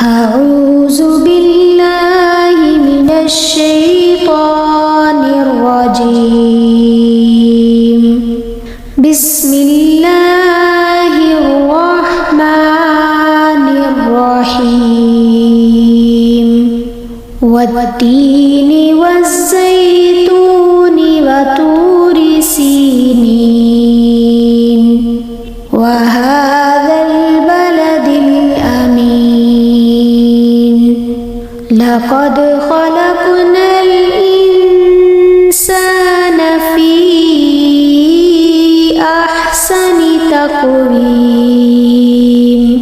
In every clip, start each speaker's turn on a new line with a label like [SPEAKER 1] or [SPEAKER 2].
[SPEAKER 1] أعوذ بالله من الشيطان الرجيم بسم الله الرحمن الرحيم والتين والزيتون وطور سينين وهذا البلد الأمين لقد خلقنا الإنسان في أحسن تقويم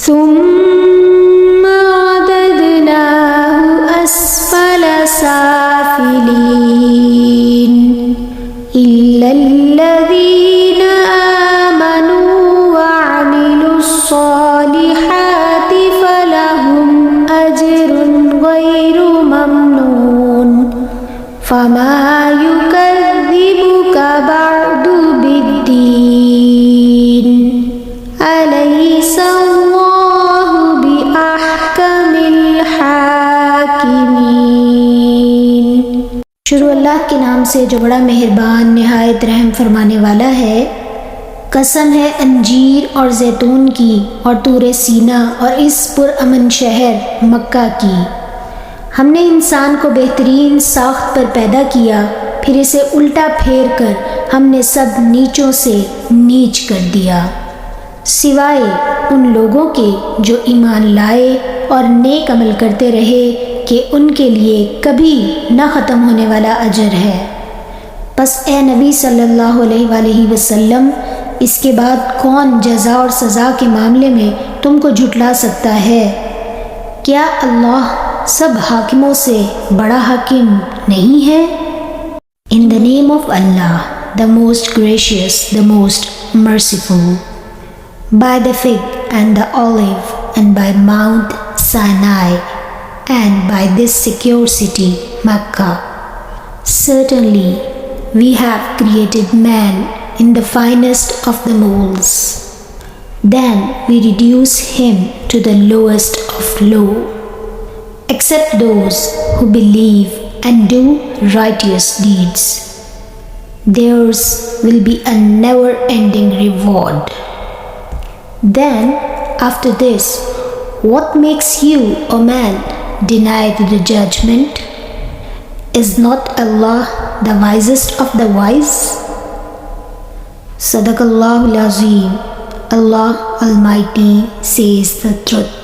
[SPEAKER 1] ثم رددناه أسفل سافلين إلا الذين آمنوا وعملوا الصالحات فلهم أجر غير ممنون فما يكذبك بعد بالدين أليس الله بأحكم الحاكمين۔ شروع اللہ کے نام سے جو بڑا مہربان نہایت رحم فرمانے والا ہے۔ قسم ہے انجیر اور زیتون کی اور طور سینا اور اس پرامن شہر مکہ کی۔ ہم نے انسان کو بہترین ساخت پر پیدا کیا، پھر اسے الٹا پھیر کر ہم نے سب نیچوں سے نیچ کر دیا، سوائے ان لوگوں کے جو ایمان لائے اور نیک عمل کرتے رہے کہ ان کے لیے کبھی نہ ختم ہونے والا اجر ہے۔ پس اے نبی صلی اللہ علیہ وآلہ وسلم، اس کے بعد کون جزا اور سزا کے معاملے میں تم کو جھٹلا سکتا ہے؟ کیا اللہ سب حاکموں سے بڑا حاکم نہیں ہے؟ In the name of Allah, the most gracious, the most merciful. By the fig and the olive, and by Mount Sinai, and by this secure city, Mecca. Certainly, we have created man in the finest of the molds. Then we reduce him to the lowest of low. Except those who believe and do righteous deeds, theirs will be a never-ending reward. Then, after this, what makes you, O man, deny the judgment? Is not Allah the wisest of the wise? Sadaqallahul Azim. Allah Almighty says the truth.